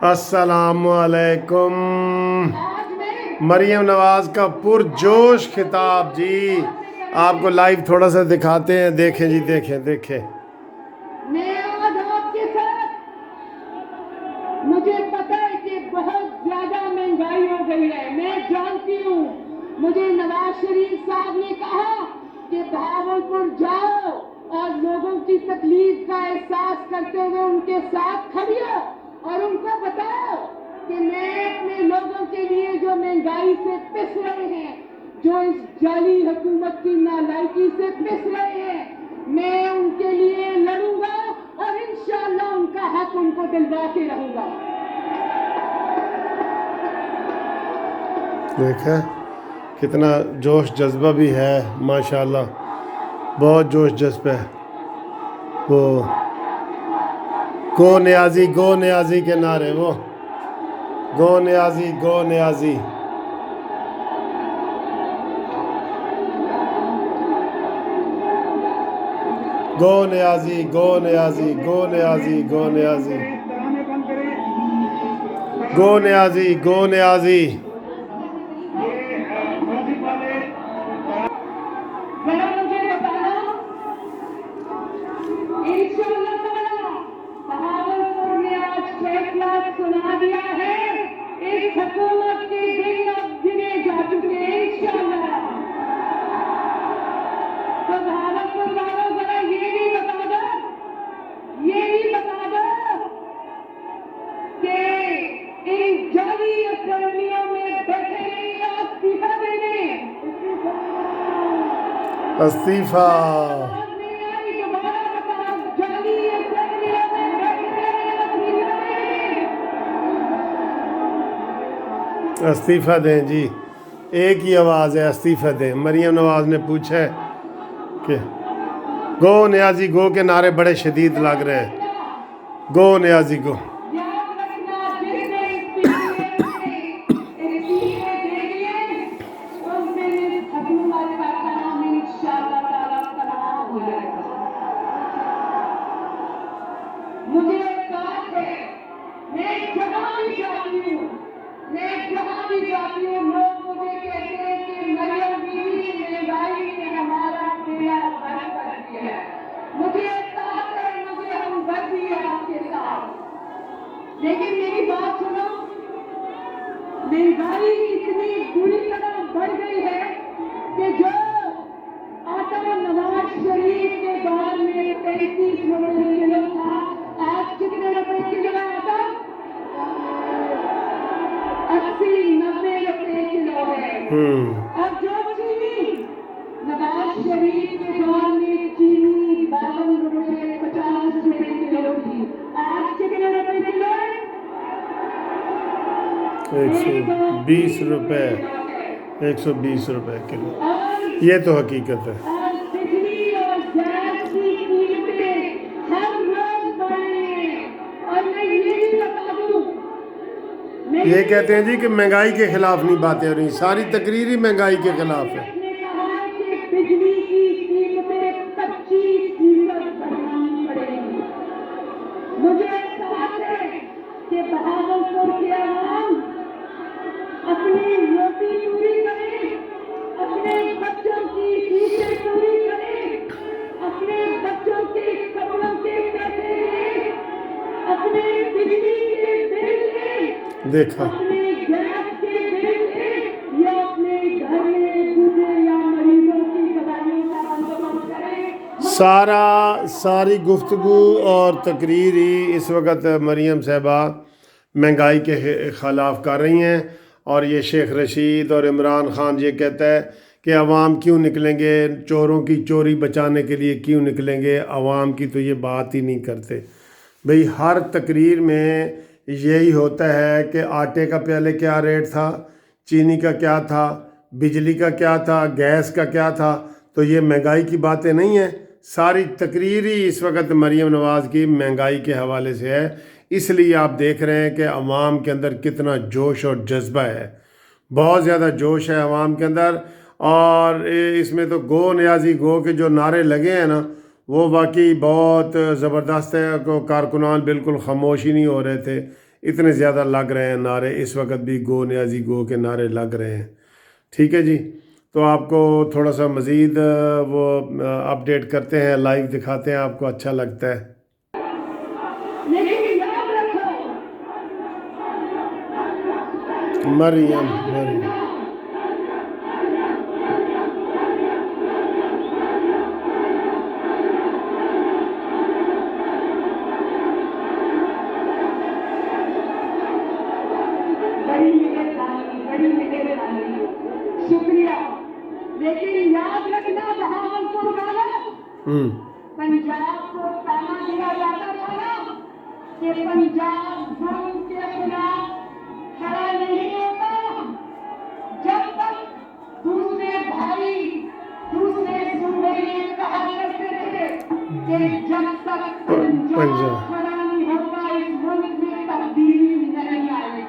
السلام علیکم۔ مریم نواز کا پرجوش خطاب جی، آپ کو لائیو تھوڑا سا دکھاتے ہیں، دیکھیں جی، دیکھیں دیکھیں۔ میں آج آپ کے ساتھ، مجھے پتا ہے کہ بہت زیادہ مہنگائی ہو گئی ہے، میں جانتی ہوں۔ مجھے نواز شریف صاحب نے کہا کہ بہاولپور جاؤ اور لوگوں کی تکلیف کا احساس کرتے ہوئے ان کے ساتھ کھڑی ہو اور ان کو بتاؤ کہ میں اپنے لوگوں کے لیے جو مہنگائی سے پس رہے ہیں، جو اس جعلی حکومت کی نالائکی سے پس رہے ہیں، میں ان کے لیے لڑوں گا اور انشاءاللہ ان کا حق ان کو دلوا کے رہوں گا۔ دیکھیں کتنا جوش جذبہ بھی ہے، ماشاءاللہ بہت جوش جذبہ ہے۔ وہ گو نیازی گو نیازی کے نعرے، وہ گو نیازی گو نیازی۔ گو نیازی گو نیازی گو نیازی گو نیازی گو نیازی گو نیازی۔ ذرا مجھے بتانا، انشاءاللہ تعالیٰ بہاولپور نے آج فیصلہ سنا دیا ہے، اس حکومت کے دن اب گنے جا چکے ہیں انشاءاللہ۔ تو بہاولپور والوں ذرا یہ بھی بتا دو کہ ان جعلی اسمبلیوں میں بیٹھے رہے یا استعفیٰ دینے۔ استعفیٰ۔ آواز نہیں آئی، دوبارہ بتاؤ، جعلی اسمبلیوں میں بیٹھے رہے یا استعفیٰ دینے۔ استعفیٰ دیں جی، ایک ہی آواز ہے، استعفیٰ دیں۔ مریم نواز نے پوچھا ہے کہ گو نیازی گو کے نعرے بڑے شدید لگ رہے ہیں، گو نیازی گو۔ یاد رکھنا، جس نے استعفے دے دیے، اس دن اس حکومت کا کام انشاءاللہ تعالیٰ تمام ہو جائے گا۔ مجھے ایک بات ہے، میں جہاں بھی جاتی ہوں، لوگ مجھے کہتے ہیں کہ مریم بیوی مہنگائی نے ہمارا بیڑا غرق کر دیا ہے۔ مجھے احساس ہے، مجھے ہمدردی ہے آپ کے ساتھ، لیکن میری بات سنو، مہنگائی اتنی بری طرح بڑھ گئی ہے کہ جو آٹا نواز شریف کے دور میں 35 روپے کلو تھا، آج کتنے روپے کلو ہے آٹا؟ 80-90 روپے کلو ہے۔ اب جو چینی نواز شریف کے دور میں چینی 52 روپے 50 روپے کلو تھی، آج کتنے روپے کلو ہے؟ 120 روپے، 120 روپے کلو، یہ تو حقیقت ہے۔ اور بجلی اور گیس کی قیمتیں ہر روز بڑھ رہی ہیں، اور میں یہ بھی بتا دوں، یہ کہتے ہیں جی کہ مہنگائی کے خلاف نہیں باتیں ہو رہی، ساری تقریر ہی مہنگائی کے خلاف ہے۔ نے کہا کہ بجلی کی قیمتیں 25% بڑھانی پڑے گی۔ مجھے احساس ہے کہ بہاولپور کے عوام اپنی روٹی پوری کریں، اپنے بچوں کی فیسیں پوری کریں، اپنے بچوں کے کپڑوں کے پیسے لیں، اپنے بجلی کے بل لیں، دیکھا اپنے گیس کے بل لیں، یا اپنے گھر میں بوڑھے یا مریضوں کی دوائیوں کا بندوبست کریں۔ ساری گفتگو اور تقریر ہی اس وقت مریم صاحبہ مہنگائی کے خلاف کر رہی ہیں، اور یہ شیخ رشید اور عمران خان یہ کہتا ہے کہ عوام کیوں نکلیں گے، چوروں کی چوری بچانے کے لیے کیوں نکلیں گے، عوام کی تو یہ بات ہی نہیں کرتے۔ بھئی ہر تقریر میں یہی ہوتا ہے کہ آٹے کا پہلے کیا ریٹ تھا، چینی کا کیا تھا، بجلی کا کیا تھا، گیس کا کیا تھا، تو یہ مہنگائی کی باتیں نہیں ہیں۔ ساری تقریر ہی اس وقت مریم نواز کی مہنگائی کے حوالے سے ہے، اس لیے آپ دیکھ رہے ہیں کہ عوام کے اندر کتنا جوش اور جذبہ ہے، بہت زیادہ جوش ہے عوام کے اندر۔ اور اس میں تو گو نیازی گو کے جو نعرے لگے ہیں نا، وہ واقعی بہت زبردست ہے، کارکنان بالکل خاموش ہی نہیں ہو رہے تھے، اتنے زیادہ لگ رہے ہیں نعرے، اس وقت بھی گو نیازی گو کے نعرے لگ رہے ہیں. ٹھیک ہے جی، تو آپ کو تھوڑا سا مزید وہ اپڈیٹ کرتے ہیں، لائیو دکھاتے ہیں، آپ کو اچھا لگتا ہے. لیکن یاد رکھو مریم مریم بڑی مہربانی، شکریہ. لیکن یاد رکھنا بہاولپور والوں، پنجاب کو تانا دیا جاتا تھا نا کہ پنجاب ظلم کے خلاف کھڑا نہیں ہوتا جب تک دوسرے بھائی دوسرے صوبے یہ کہا کرتے تھے کہ جب تک پنجاب کھڑا نہیں ہوگا اس ملک میں تبدیلی نہیں آئے گی.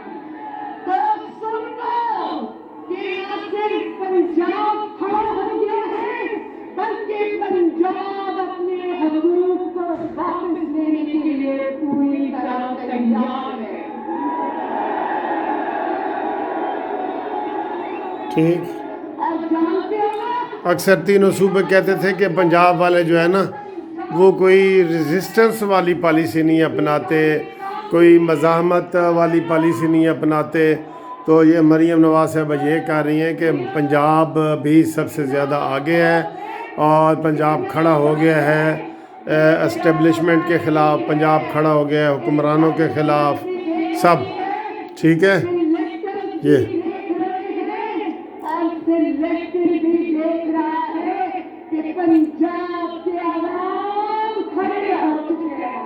تو سن لو کہ نہ صرف پنجاب کھڑا ہو گیا ہے بلکہ پنجاب اپنے حقوق کو واپس لینے کے لیے پوری طرح تیار ہے. ٹھیک. اور جانتے ہو نا، اکثر تینوں صوبے کہتے تھے کہ پنجاب والے جو ہے نا وہ کوئی ریزسٹنس والی پالیسی نہیں اپناتے، کوئی مزاحمت والی پالیسی نہیں اپناتے. تو یہ مریم نواز صاحبہ یہ کہہ رہی ہیں کہ پنجاب بھی سب سے زیادہ آگے ہے اور پنجاب کھڑا ہو گیا ہے اسٹیبلشمنٹ کے خلاف، پنجاب کھڑا ہو گیا ہے حکمرانوں کے خلاف سب. ٹھیک ہے یہ پنجاب کے عوام کھڑے ہو چکے ہیں.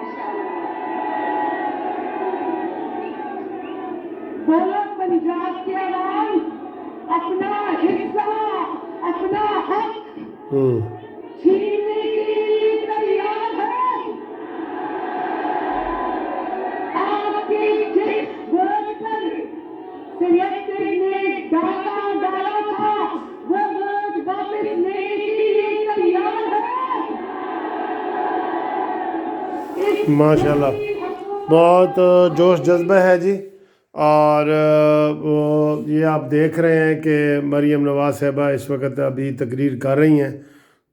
بولو پنجاب کے عوام اپنا حصہ، اپنا حق چھیننے کے لیے تیار ہے. آپ کے جس ووٹ پر سلیکٹر نے ڈالا تھا وہ ووٹ واپس لینے کے لیے تیار ہے. ماشاء اللہ بہت جوش جذبہ ہے جی. اور یہ آپ دیکھ رہے ہیں کہ مریم نواز صاحبہ اس وقت ابھی تقریر کر رہی ہیں.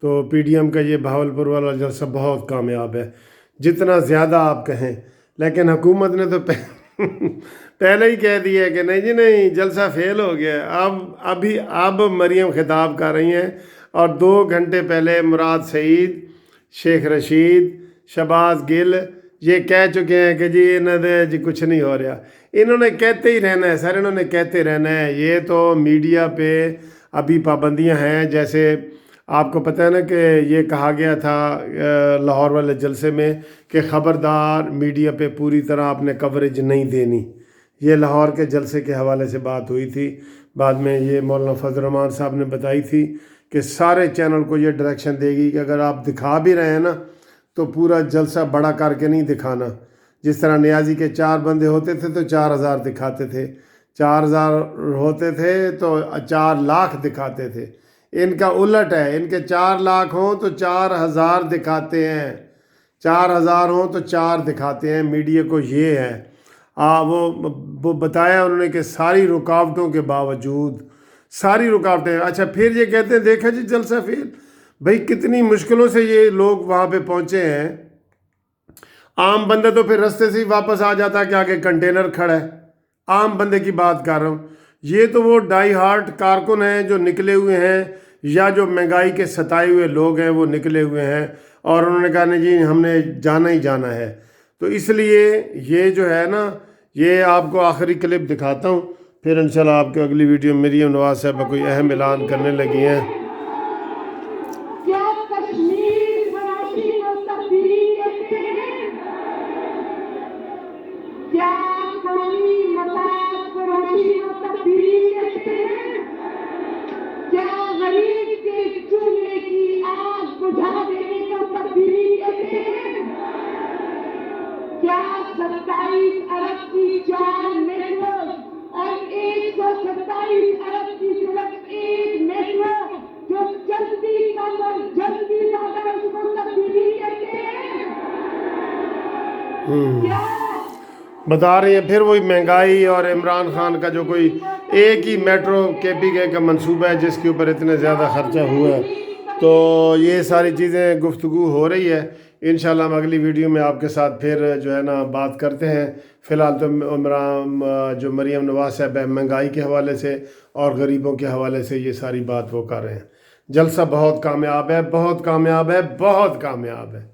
تو پی ڈی ایم کا یہ بہاولپور والا جلسہ بہت کامیاب ہے جتنا زیادہ آپ کہیں، لیکن حکومت نے تو پہلے ہی کہہ دیا ہے کہ نہیں جی نہیں، جلسہ فیل ہو گیا. اب مریم خطاب کر رہی ہیں اور 2 گھنٹے پہلے مراد سعید، شیخ رشید، شہباز گل یہ کہہ چکے ہیں کہ جی انہیں جی کچھ نہیں ہو رہا. انہوں نے کہتے ہی رہنا ہے سر، انہوں نے کہتے رہنا ہے. یہ تو میڈیا پہ ابھی پابندیاں ہیں. جیسے آپ کو پتہ ہے نا کہ یہ کہا گیا تھا لاہور والے جلسے میں کہ خبردار میڈیا پہ پوری طرح آپ نے کوریج نہیں دینی. یہ لاہور کے جلسے کے حوالے سے بات ہوئی تھی. بعد میں یہ مولانا فضل الرحمان صاحب نے بتائی تھی کہ سارے چینل کو یہ ڈائریکشن دے گی کہ اگر آپ دکھا بھی رہے ہیں نا تو پورا جلسہ بڑا کر کے نہیں دکھانا. جس طرح نیازی کے 4 بندے ہوتے تھے تو 4000 دکھاتے تھے، 4000 ہوتے تھے تو 4 لاکھ دکھاتے تھے. ان کا الٹ ہے، ان کے 4 لاکھ ہوں تو 4000 دکھاتے ہیں، 4000 ہوں تو 4 دکھاتے ہیں. میڈیا کو یہ ہے. وہ بتایا انہوں نے کہ ساری رکاوٹوں کے باوجود، ساری رکاوٹیں. اچھا پھر یہ کہتے ہیں دیکھا جی جلسہ فیل. بھئی کتنی مشکلوں سے یہ لوگ وہاں پہ پہنچے ہیں. عام بندہ تو پھر رستے سے ہی واپس آ جاتا کہ آگے کنٹینر کھڑا ہے. عام بندے کی بات کر رہا ہوں. یہ تو وہ ڈائی ہارٹ کارکن ہیں جو نکلے ہوئے ہیں، یا جو مہنگائی کے ستائے ہوئے لوگ ہیں وہ نکلے ہوئے ہیں اور انہوں نے کہا نہیں جی ہم نے جانا ہی جانا ہے. تو اس لیے یہ جو ہے نا، یہ آپ کو آخری کلپ دکھاتا ہوں، پھر انشاءاللہ آپ کو اگلی ویڈیو مریم نواز صاحبہ کوئی اہم اعلان کرنے لگی ہیں. کیا کشمیر فروشی کو تبدیلی کہتے ہیں؟ کیا قومی مفاد فروشی کو تبدیلی کہتے ہیں؟ کیا غریب کے چولہے کی آگ بجھا دینے کو تبدیلی کہتے ہیں؟ کیا 27 ارب کی 4 نیٹ ورک اور 127 ارب کی صرف 1 نیٹ ورک جو جلدی زیادہ اس کو تبدیلی کہتے ہیں؟ کیا بتا رہی ہیں پھر وہی مہنگائی اور عمران خان کا جو کوئی ایک ہی میٹرو کے پی کے کا منصوبہ ہے جس کے اوپر اتنے زیادہ خرچہ ہوا ہے. تو یہ ساری چیزیں گفتگو ہو رہی ہے. انشاءاللہ ہم اگلی ویڈیو میں آپ کے ساتھ پھر جو ہے نا بات کرتے ہیں. فی الحال تو عمران جو مریم نواز صاحب ہے مہنگائی کے حوالے سے اور غریبوں کے حوالے سے یہ ساری بات وہ کر رہے ہیں. جلسہ بہت کامیاب ہے، بہت کامیاب ہے، بہت کامیاب ہے.